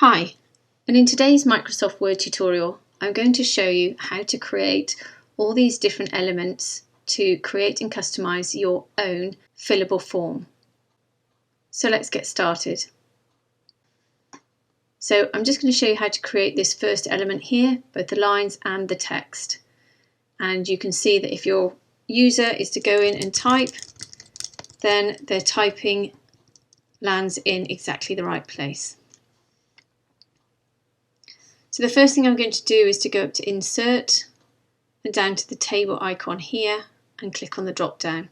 Hi, and in today's Microsoft Word tutorial, I'm going to show you how to create all these different elements to create and customize your own fillable form. So let's get started. So I'm just going to show you how to create this first element here, both the lines and the text. And you can see that if your user is to go in and type, then their typing lands in exactly the right place. So the first thing I'm going to do is to go up to Insert and down to the table icon here and click on the drop down.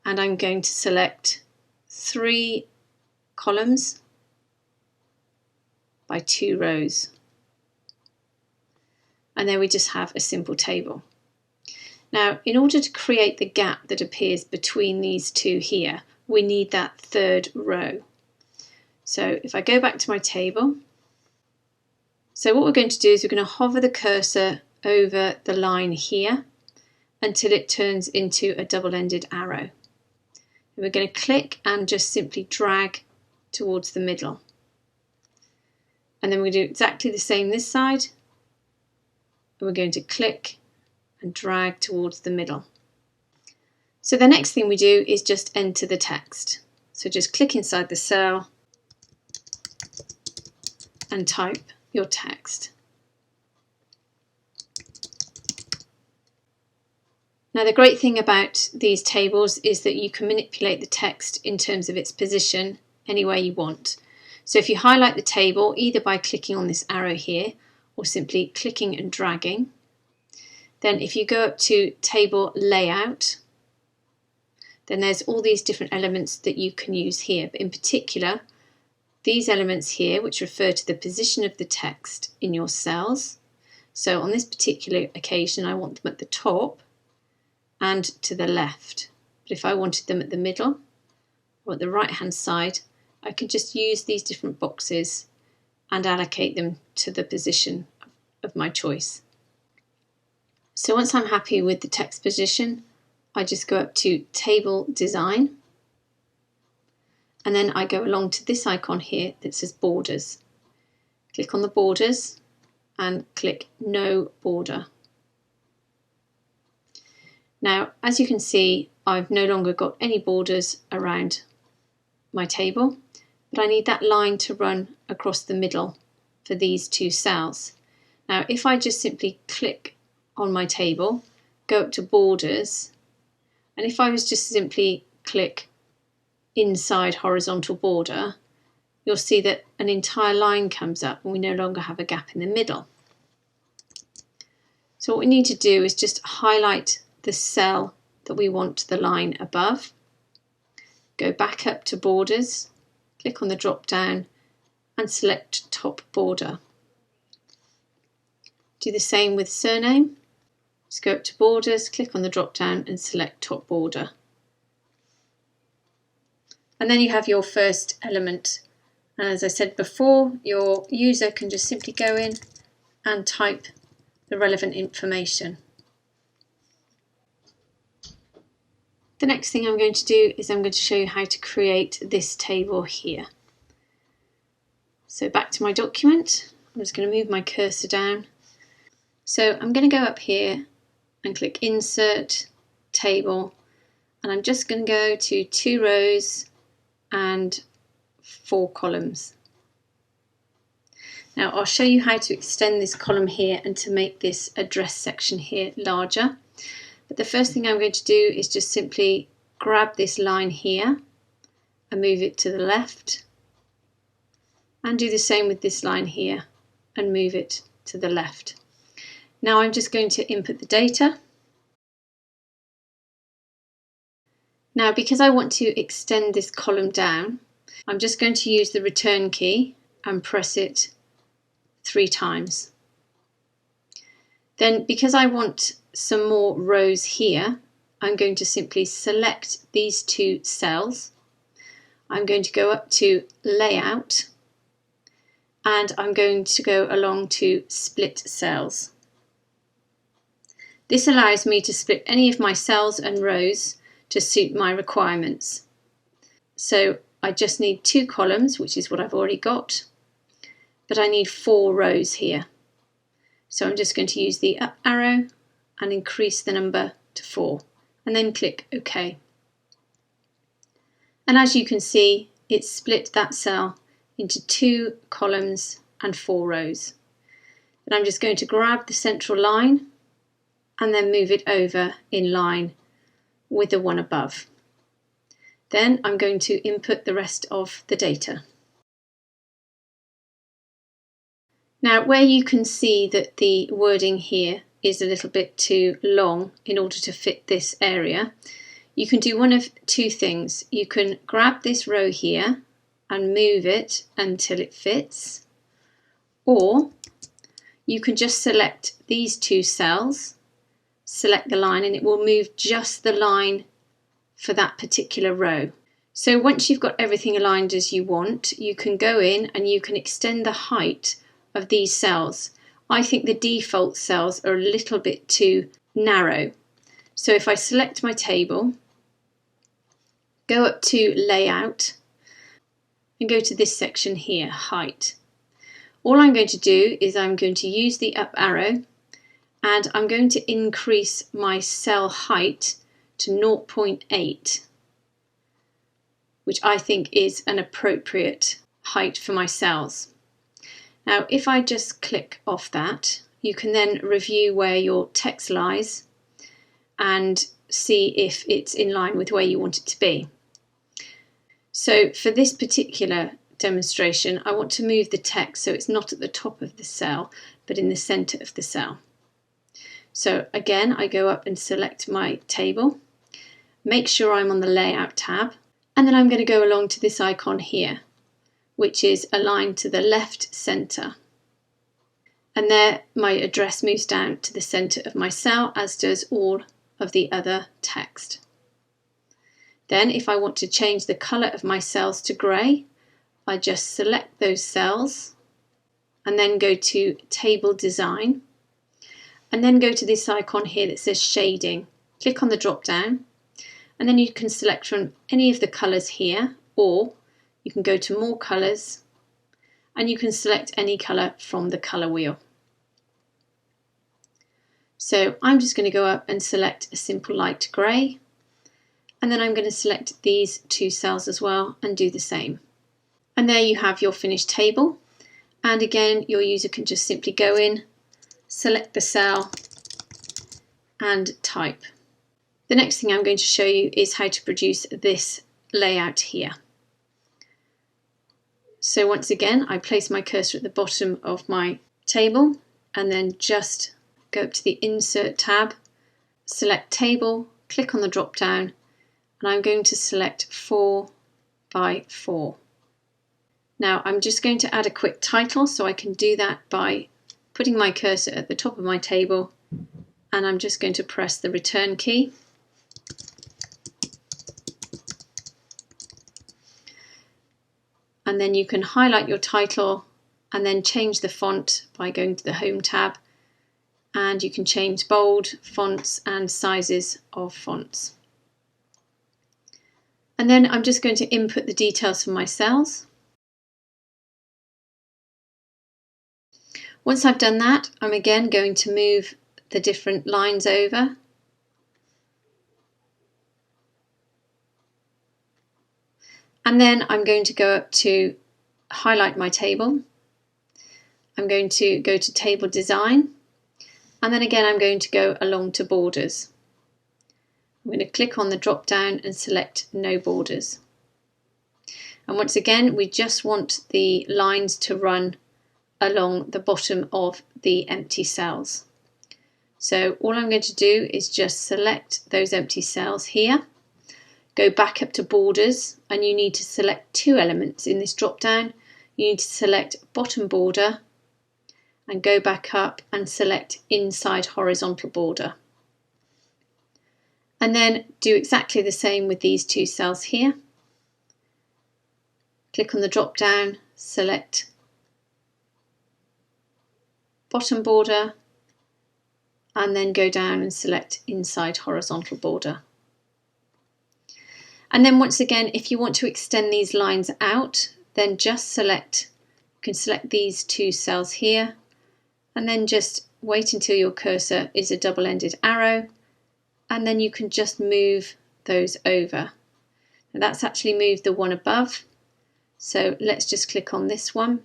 And I'm going to select 3 columns by 2 rows. And then we just have a simple table. Now, in order to create the gap that appears between these two here, we need that 3rd row. So if I go back to my table, so what we're going to do is we're going to hover the cursor over the line here until it turns into a double-ended arrow. And we're going to click and just simply drag towards the middle. And then we do exactly the same this side. And we're going to click and drag towards the middle. So the next thing we do is just enter the text. So just click inside the cell and type your text. Now the great thing about these tables is that you can manipulate the text in terms of its position any way you want. So if you highlight the table either by clicking on this arrow here or simply clicking and dragging, then if you go up to Table Layout, then there's all these different elements that you can use here, but in particular these elements here which refer to the position of the text in your cells. So on this particular occasion I want them at the top and to the left. But if I wanted them at the middle or at the right hand side, I can just use these different boxes and allocate them to the position of my choice. So once I'm happy with the text position, I just go up to Table Design, and then I go along to this icon here that says Borders. Click on the borders and click No Border. Now, as you can see, I've no longer got any borders around my table, but I need that line to run across the middle for these 2 cells. Now, if I just simply click on my table, go up to Borders, and if I was just simply click inside horizontal border, you'll see that an entire line comes up and we no longer have a gap in the middle. So what we need to do is just highlight the cell that we want the line above, go back up to Borders, click on the drop down and select Top Border. Do the same with Surname. Just go up to Borders, click on the drop down and select Top Border. And then you have your first element. And as I said before, your user can just simply go in and type the relevant information. The next thing I'm going to do is I'm going to show you how to create this table here. So back to my document, I'm just going to move my cursor down. So I'm going to go up here and click Insert, Table, and I'm just going to go to 2 rows and 4 columns. Now I'll show you how to extend this column here and to make this address section here larger. But the first thing I'm going to do is just simply grab this line here and move it to the left, and do the same with this line here and move it to the left. Now I'm just going to input the data. Now because I want to extend this column down, I'm just going to use the return key and press it 3 times. Then because I want some more rows here, I'm going to simply select these 2 cells. I'm going to go up to Layout and I'm going to go along to Split Cells. This allows me to split any of my cells and rows to suit my requirements. So I just need 2 columns, which is what I've already got. but I need 4 rows here. So I'm just going to use the up arrow and increase the number to 4 and then click OK. And as you can see, it's split that cell into 2 columns and 4 rows. And I'm just going to grab the central line and then move it over in line with the one above. Then I'm going to input the rest of the data. Now, where you can see that the wording here is a little bit too long in order to fit this area, you can do one of 2 things. You can grab this row here and move it until it fits, or you can just select these 2 cells, select the line, and it will move just the line for that particular row. So once you've got everything aligned as you want, you can go in and you can extend the height of these cells. I think the default cells are a little bit too narrow. So if I select my table, go up to Layout, and go to this section here, Height. All I'm going to do is I'm going to use the up arrow and I'm going to increase my cell height to 0.8, which I think is an appropriate height for my cells. Now, if I just click off that, you can then review where your text lies and see if it's in line with where you want it to be. So for this particular demonstration, I want to move the text so it's not at the top of the cell, but in the center of the cell. So again, I go up and select my table, make sure I'm on the Layout tab, and then I'm going to go along to this icon here, which is aligned to the left center. And there my address moves down to the center of my cell, as does all of the other text. Then if I want to change the color of my cells to grey, I just select those cells and then go to Table Design, and then go to this icon here that says Shading. Click on the drop down, and then you can select from any of the colors here, or you can go to More Colors and you can select any color from the color wheel. So I'm just going to go up and select a simple light grey, and then I'm going to select these 2 cells as well and do the same. And there you have your finished table. And again, your user can just simply go in, select the cell and type. The next thing I'm going to show you is how to produce this layout here. So once again, I place my cursor at the bottom of my table and then just go up to the Insert tab, select Table, click on the drop down, and I'm going to select 4 by 4. Now I'm just going to add a quick title, so I can do that by putting my cursor at the top of my table, and I'm just going to press the return key. And then you can highlight your title and then change the font by going to the Home tab, and you can change bold, fonts and sizes of fonts. And then I'm just going to input the details for my cells. Once I've done that, I'm again going to move the different lines over. And then I'm going to go up to highlight my table. I'm going to go to Table Design, and then again I'm going to go along to Borders. I'm going to click on the drop down and select No Borders. And once again, we just want the lines to run along the bottom of the empty cells. So all I'm going to do is just select those empty cells here, go back up to Borders, and you need to select 2 elements in this drop down. You need to select Bottom Border and go back up and select Inside Horizontal Border. And then do exactly the same with these 2 cells here. Click on the drop down, select Bottom Border, and then go down and select Inside Horizontal Border. And then once again, if you want to extend these lines out, then just select You can select these two cells here and then just wait until your cursor is a double-ended arrow, and then you can just move those over. Now that's actually moved the one above, so let's just click on this one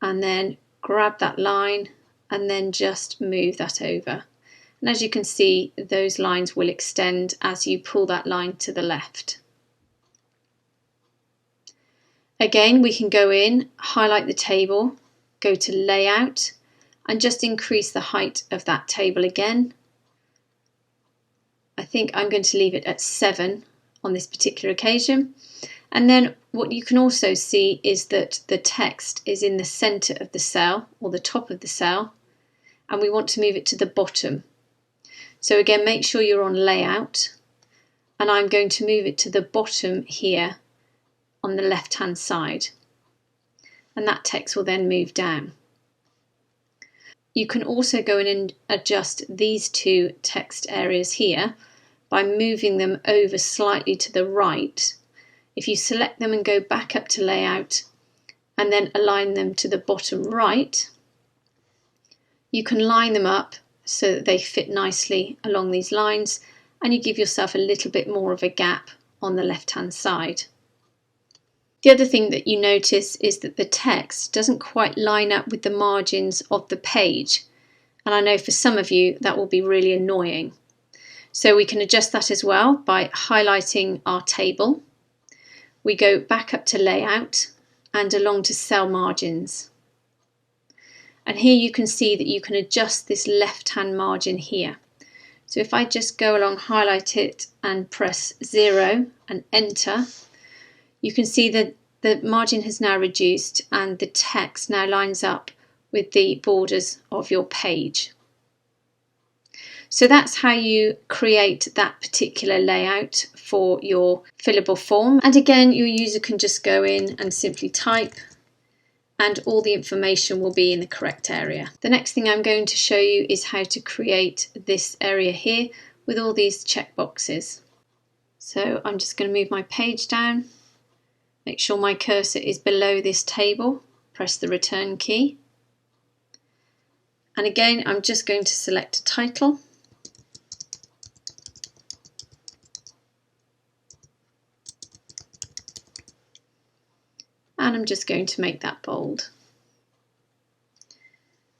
and then grab that line and then just move that over. And as you can see, those lines will extend as you pull that line to the left. Again, we can go in, highlight the table, go to Layout, and just increase the height of that table again. I think I'm going to leave it at 7 on this particular occasion. And then what you can also see is that the text is in the centre of the cell, or the top of the cell, and we want to move it to the bottom. So again, make sure you're on Layout, and I'm going to move it to the bottom here on the left hand side, and that text will then move down. You can also go in and adjust these two text areas here by moving them over slightly to the right. If you select them and go back up to Layout and then align them to the bottom right, you can line them up so that they fit nicely along these lines, and you give yourself a little bit more of a gap on the left hand side. The other thing that you notice is that the text doesn't quite line up with the margins of the page, and I know for some of you that will be really annoying. So we can adjust that as well by highlighting our table. We go back up to Layout and along to Cell Margins. And here you can see that you can adjust this left-hand margin here. So if I just go along, highlight it and press 0 and enter, you can see that the margin has now reduced and the text now lines up with the borders of your page. So that's how you create that particular layout for your fillable form. And again, your user can just go in and simply type, and all the information will be in the correct area. The next thing I'm going to show you is how to create this area here with all these checkboxes. So I'm just going to move my page down, make sure my cursor is below this table, press the return key. And again, I'm just going to select a title. And I'm just going to make that bold.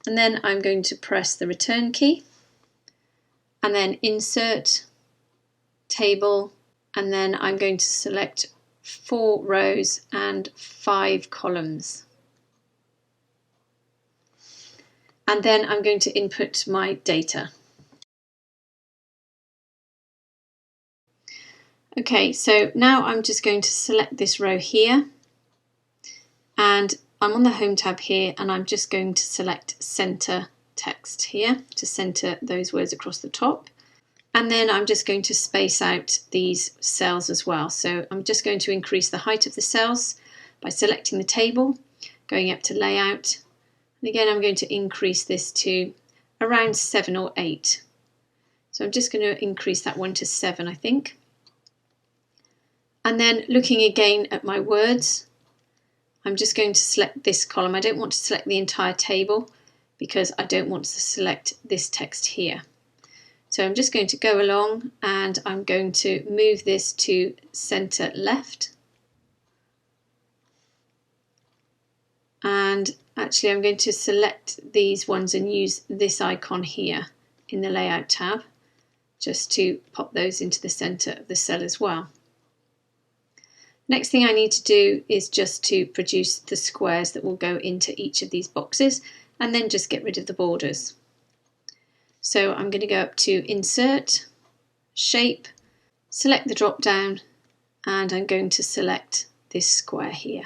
And then I'm going to press the return key and then insert, table, and then I'm going to select 4 rows and 5 columns. And then I'm going to input my data. Okay, so now I'm just going to select this row here, and I'm on the Home tab here, and I'm just going to select Center Text here to center those words across the top. And then I'm just going to space out these cells as well. So I'm just going to increase the height of the cells by selecting the table, going up to Layout, and again I'm going to increase this to around 7 or 8. So I'm just going to increase that one to 7, I think. And then looking again at my words, I'm just going to select this column. I don't want to select the entire table because I don't want to select this text here. So I'm just going to go along and I'm going to move this to center left. And actually I'm going to select these ones and use this icon here in the Layout tab just to pop those into the center of the cell as well. Next thing I need to do is just to produce the squares that will go into each of these boxes, and then just get rid of the borders. So I'm going to go up to Insert, Shape, select the drop down, and I'm going to select this square here.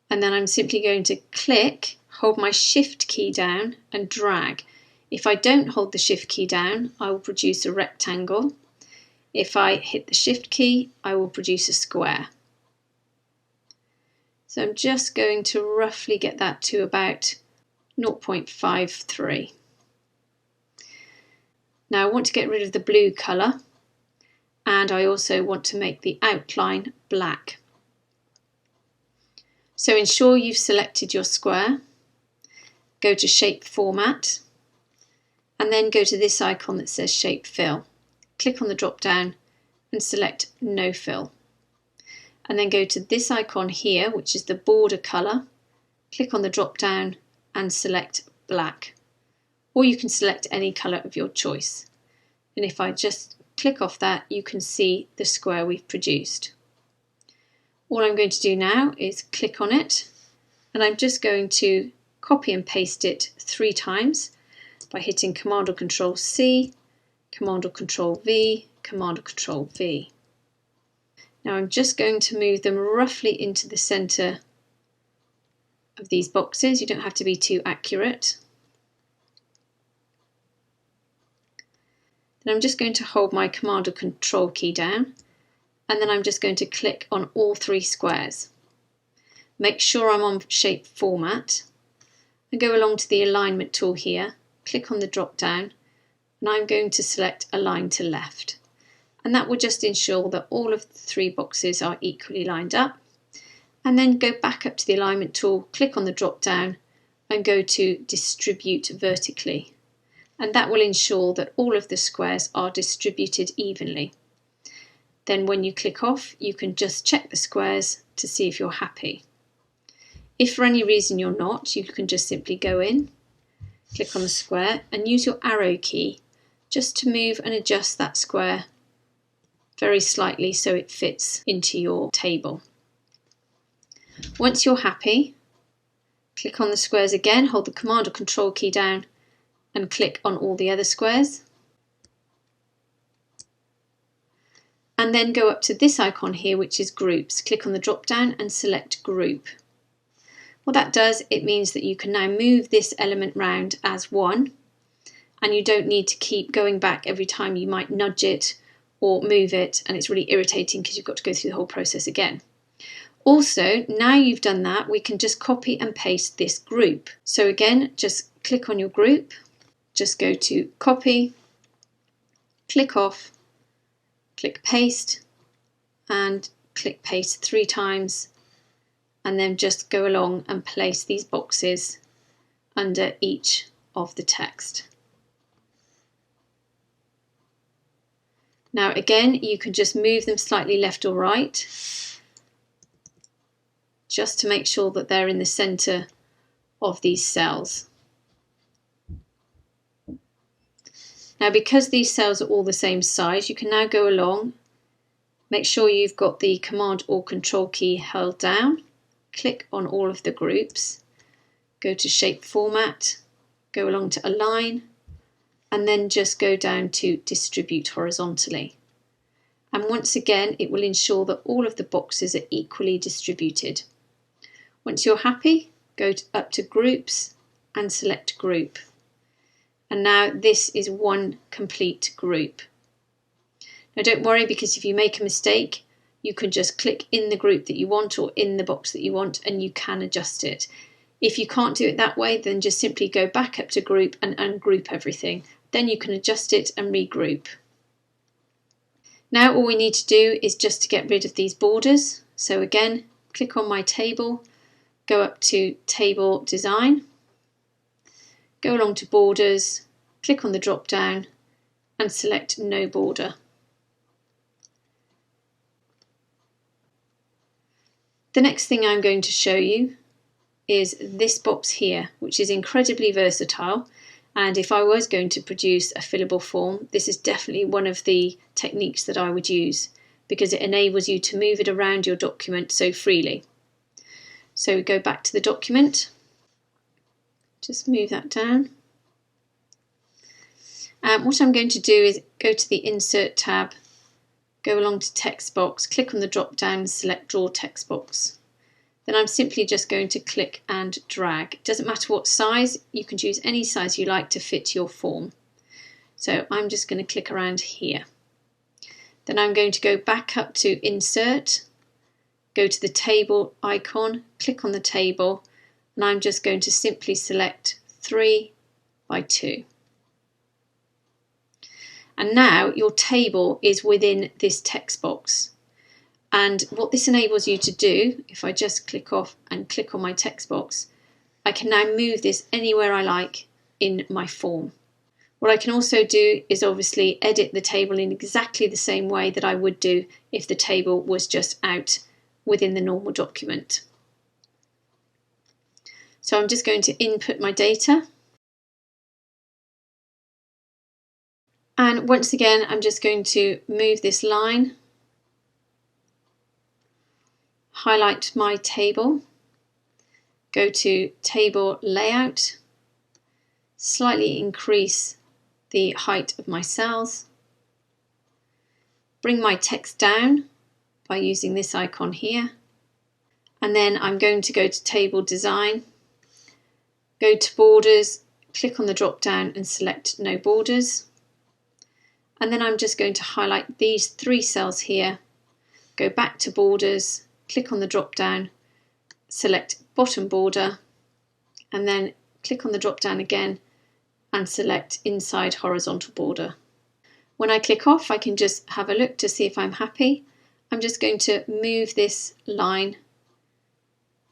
And then I'm simply going to click, hold my Shift key down and drag. If I don't hold the Shift key down, I will produce a rectangle. If I hit the Shift key, I will produce a square. So I'm just going to roughly get that to about 0.53. Now I want to get rid of the blue colour, and I also want to make the outline black. So ensure you've selected your square, go to Shape Format, and then go to this icon that says Shape Fill. Click on the drop down and select No Fill. And then go to this icon here, which is the border colour. Click on the drop down and select black. Or you can select any colour of your choice. And if I just click off that, you can see the square we've produced. All I'm going to do now is click on it, and I'm just going to copy and paste it 3 times by hitting Command or Control C, Command or Control V, Command or Control V. Now I'm just going to move them roughly into the centre of these boxes. You don't have to be too accurate. Then I'm just going to hold my Command or Control key down, and then I'm just going to click on all 3 squares. Make sure I'm on Shape Format and go along to the Alignment tool here, click on the drop down, and I'm going to select Align to Left. And that will just ensure that all of the 3 boxes are equally lined up. And then go back up to the Alignment tool, click on the drop down and go to Distribute Vertically. And that will ensure that all of the squares are distributed evenly. Then when you click off, you can just check the squares to see if you're happy. If for any reason you're not, you can just simply go in, click on the square and use your arrow key just to move and adjust that square very slightly so it fits into your table. Once you're happy, click on the squares again, hold the Command or Control key down and click on all the other squares. And then go up to this icon here, which is Groups. Click on the drop down and select Group. What that does, it means that you can now move this element round as one, and you don't need to keep going back every time you might nudge it or move it, and it's really irritating because you've got to go through the whole process again. Also, now you've done that, we can just copy and paste this group. So again, just click on your group, just go to Copy, click off, click Paste, and click Paste 3 times, and then just go along and place these boxes under each of the text. Now again, you can just move them slightly left or right, just to make sure that they're in the centre of these cells. Now because these cells are all the same size, you can now go along, make sure you've got the Command or Control key held down, click on all of the groups, go to Shape Format, go along to Align, and then just go down to Distribute Horizontally. And once again, it will ensure that all of the boxes are equally distributed. Once you're happy, go up to Groups and select Group. And now this is one complete group. Now don't worry, because if you make a mistake, you can just click in the group that you want or in the box that you want, and you can adjust it. If you can't do it that way, then just simply go back up to Group and ungroup everything. Then you can adjust it and regroup. Now all we need to do is just to get rid of these borders. So again, click on my table, go up to Table Design, go along to Borders, click on the drop down and select No Border. The next thing I'm going to show you is this box here, which is incredibly versatile, and if I was going to produce a fillable form, this is definitely one of the techniques that I would use, because it enables you to move it around your document so freely. So we go back to the document, just move that down. What I'm going to do is go to the Insert tab, go along to Text Box, click on the drop down and select Draw Text Box. Then I'm simply just going to click and drag. It doesn't matter what size, you can choose any size you like to fit your form. So I'm just going to click around here. Then I'm going to go back up to Insert, go to the table icon, click on the table, and I'm just going to simply select 3 by 2. And now your table is within this text box. And what this enables you to do, if I just click off and click on my text box, I can now move this anywhere I like in my form. What I can also do is obviously edit the table in exactly the same way that I would do if the table was just out within the normal document. So I'm just going to input my data. And once again, I'm just going to move this line, highlight my table, go to Table Layout, slightly increase the height of my cells, bring my text down by using this icon here, and then I'm going to go to Table Design, go to Borders, click on the drop down and select No Borders, and then I'm just going to highlight these 3 cells here, go back to Borders, click on the drop down, select Bottom Border, and then click on the drop down again and select Inside Horizontal Border. When I click off, I can just have a look to see if I'm happy. I'm just going to move this line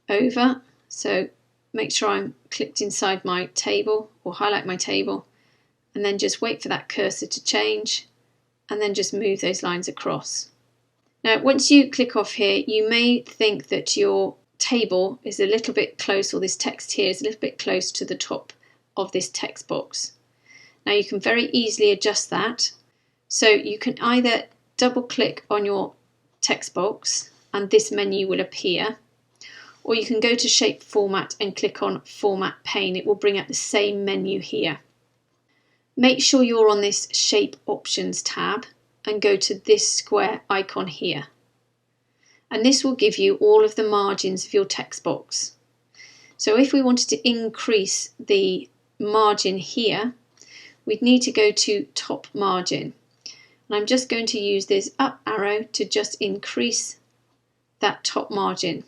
over, so make sure I'm clicked inside my table or highlight my table, and then just wait for that cursor to change and then just move those lines across. Now once you click off here, you may think that your table is a little bit close, or this text here is a little bit close to the top of this text box. Now you can very easily adjust that. So you can either double click on your text box and this menu will appear, or you can go to Shape Format and click on Format Pane. It will bring up the same menu here. Make sure you're on this Shape Options tab and go to this square icon here. And this will give you all of the margins of your text box. So if we wanted to increase the margin here, we'd need to go to Top Margin. And I'm just going to use this up arrow to just increase that top margin.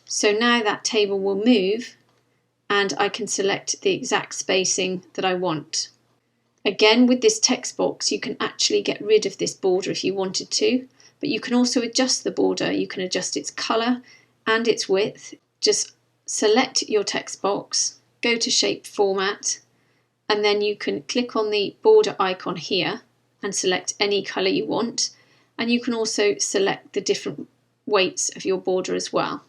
So now that table will move and I can select the exact spacing that I want. Again, with this text box, you can actually get rid of this border if you wanted to, but you can also adjust the border. You can adjust its colour and its width. Just select your text box, go to Shape Format, and then you can click on the border icon here and select any colour you want, and you can also select the different weights of your border as well.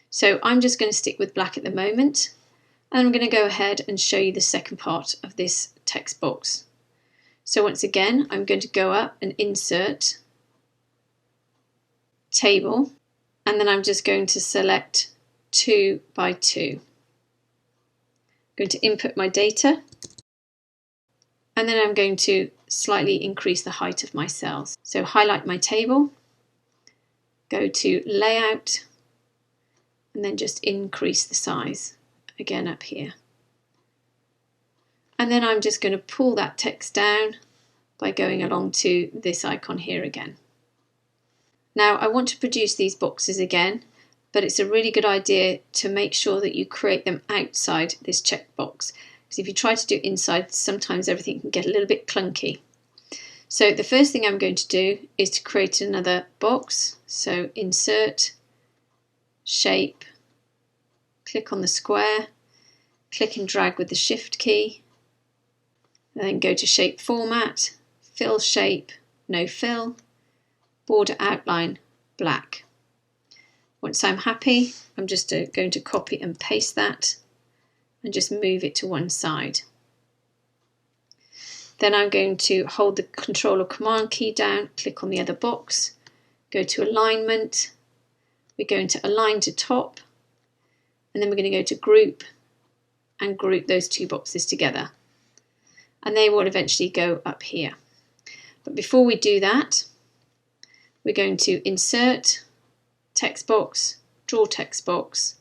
So I'm just going to stick with black at the moment, and I'm going to go ahead and show you the second part of this text box. So once again, I'm going to go up and insert Table, and then I'm just going to select 2 by 2. I'm going to input my data, and then I'm going to slightly increase the height of my cells. So highlight my table, go to Layout, and then just increase the size again up here. And then I'm just going to pull that text down by going along to this icon here again. Now I want to produce these boxes again, but it's a really good idea to make sure that you create them outside this checkbox, because if you try to do inside, sometimes everything can get a little bit clunky. So the first thing I'm going to do is to create another box. So Insert, Shape, click on the square, click and drag with the Shift key, and then go to Shape Format, Fill Shape, No Fill, Border Outline, Black. Once I'm happy, I'm just going to copy and paste that and just move it to one side. Then I'm going to hold the Control or Command key down, click on the other box, go to Alignment, we're going to Align to Top, and then we're going to go to Group and group those two boxes together. And they will eventually go up here. But before we do that, we're going to Insert, Text Box, Draw Text Box,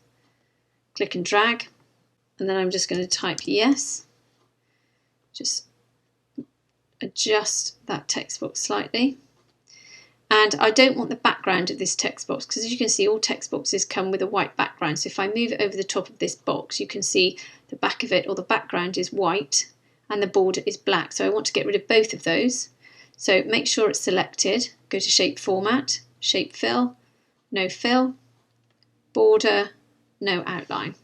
click and drag, and then I'm just going to type yes. Just adjust that text box slightly. And I don't want the background of this text box, because as you can see, all text boxes come with a white background. So if I move it over the top of this box, you can see the back of it, or the background is white and the border is black. So I want to get rid of both of those. So make sure it's selected, go to Shape Format, Shape Fill, No Fill, Border, No Outline.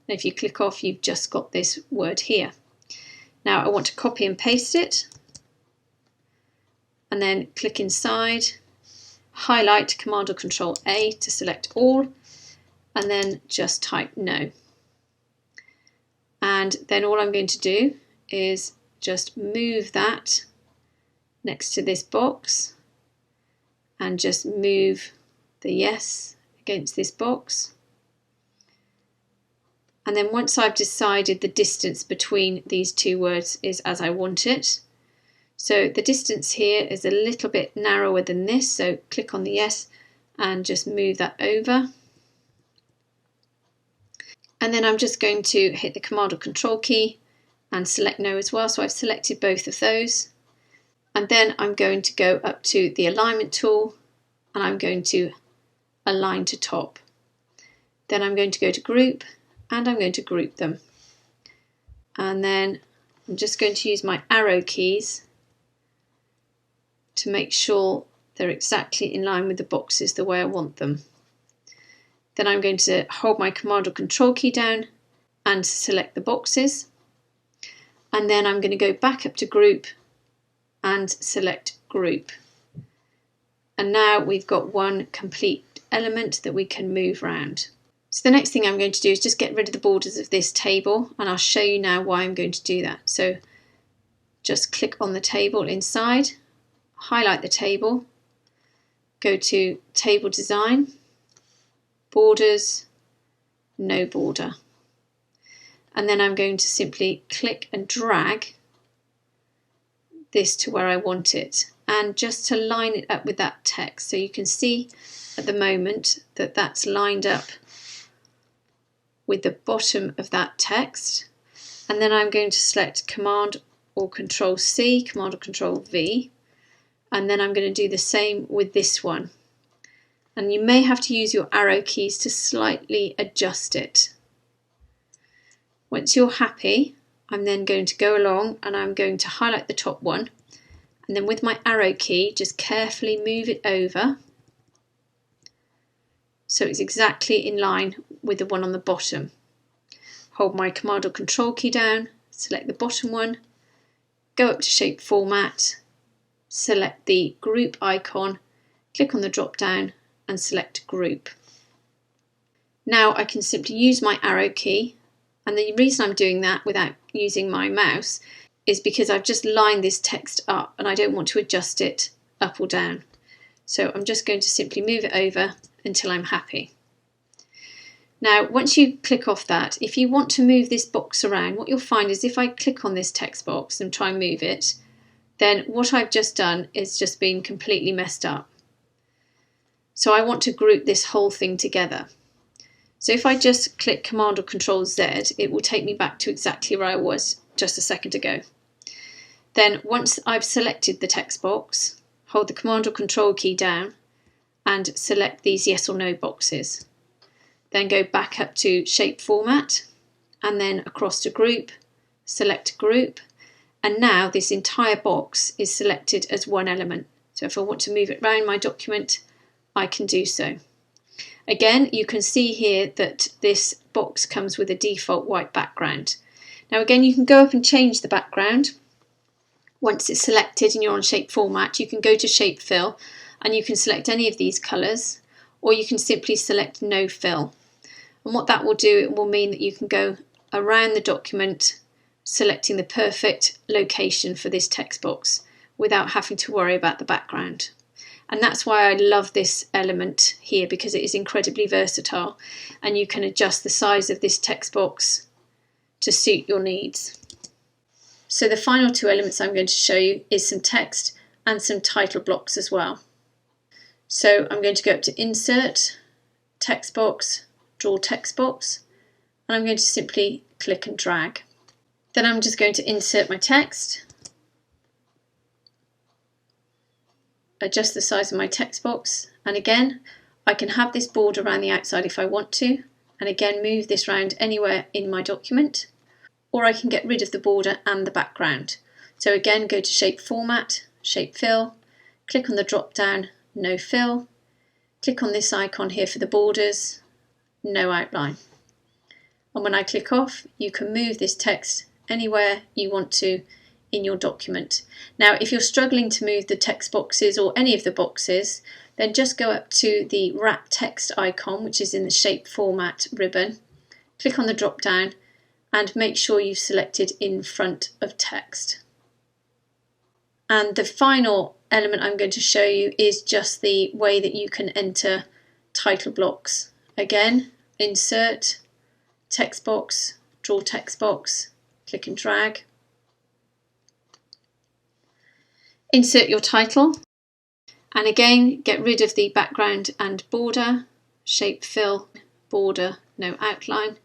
And if you click off, you've just got this word here. Now I want to copy and paste it, and then click inside, highlight, Command or Control A to select all, and then just type no. And then all I'm going to do is just move that next to this box and just move the yes against this box. And then once I've decided the distance between these two words is as I want it, so the distance here is a little bit narrower than this, so click on the yes and just move that over. And then I'm just going to hit the Command or Control key and select no as well, so I've selected both of those. And then I'm going to go up to the alignment tool and I'm going to align to top. Then I'm going to go to group and I'm going to group them. And then I'm just going to use my arrow keys to make sure they're exactly in line with the boxes the way I want them. Then I'm going to hold my Command or Control key down and select the boxes. And then I'm going to go back up to group and select group. And now we've got one complete element that we can move around. So the next thing I'm going to do is just get rid of the borders of this table, and I'll show you now why I'm going to do that. So just click on the table inside, highlight the table, go to Table Design, Borders, No Border. And then I'm going to simply click and drag this to where I want it, and just to line it up with that text. So you can see at the moment that that's lined up with the bottom of that text. And then I'm going to select Command or Control C, Command or Control V, and then I'm going to do the same with this one. And you may have to use your arrow keys to slightly adjust it. Once you're happy, I'm then going to go along and I'm going to highlight the top one, and then with my arrow key just carefully move it over so it's exactly in line with the one on the bottom. Hold my Command or Control key down, select the bottom one, go up to Shape Format, select the group icon, click on the drop down and select Group. Now I can simply use my arrow key, and the reason I'm doing that without using my mouse is because I've just lined this text up and I don't want to adjust it up or down. So I'm just going to simply move it over until I'm happy. Now once you click off that, if you want to move this box around, what you'll find is if I click on this text box and try and move it, then what I've just done is just been completely messed up. So I want to group this whole thing together. So if I just click Command or Control Z, it will take me back to exactly where I was just a second ago. Then once I've selected the text box, hold the Command or Control key down and select these yes or no boxes. Then go back up to Shape Format and then across to Group, select Group, and now this entire box is selected as one element. So if I want to move it around my document, I can do so. Again, you can see here that this box comes with a default white background. Now again, you can go up and change the background. Once it's selected and you're on Shape Format, you can go to Shape Fill and you can select any of these colours, or you can simply select No Fill. And what that will do, it will mean that you can go around the document selecting the perfect location for this text box without having to worry about the background. And that's why I love this element here, because it is incredibly versatile and you can adjust the size of this text box to suit your needs. So the final two elements I'm going to show you is some text and some title blocks as well. So I'm going to go up to Insert, Text Box, Draw Text Box, and I'm going to simply click and drag. Then I'm just going to insert my text, adjust the size of my text box, and again I can have this border around the outside if I want to, and again move this around anywhere in my document, or I can get rid of the border and the background. So again, go to Shape Format, shape fill, click on the drop down, no fill, click on this icon here for the borders, no outline. And when I click off, you can move this text anywhere you want to in your document. Now, if you're struggling to move the text boxes or any of the boxes, then just go up to the wrap text icon, which is in the shape format ribbon, click on the drop down and make sure you've selected in front of text. And the final element I'm going to show you is just the way that you can enter title blocks. Again, insert, text box, draw text box, click and drag. Insert your title, and again get rid of the background and border, shape fill, border, no outline.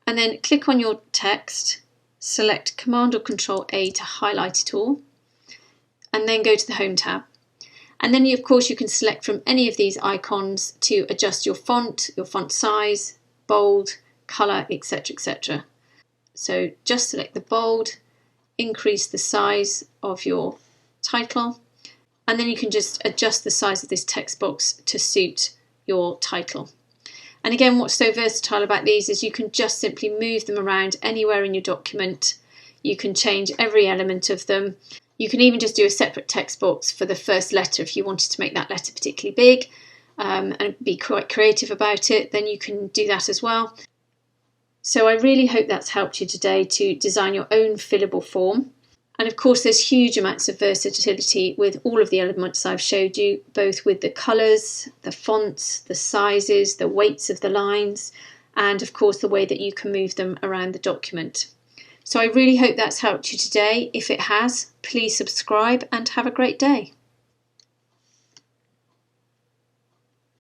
And then click on your text, select Command or Control A to highlight it all, and then go to the Home tab. And then of course you can select from any of these icons to adjust your font size, bold, colour, etc, etc. So just select the bold, increase the size of your title, and then you can just adjust the size of this text box to suit your title. And again, what's so versatile about these is you can just simply move them around anywhere in your document. You can change every element of them. You can even just do a separate text box for the first letter if you wanted to make that letter particularly big and be quite creative about it, then you can do that as well. So I really hope that's helped you today to design your own fillable form. And of course there's huge amounts of versatility with all of the elements I've showed you, both with the colours, the fonts, the sizes, the weights of the lines, and of course the way that you can move them around the document. So I really hope that's helped you today. If it has, please subscribe and have a great day.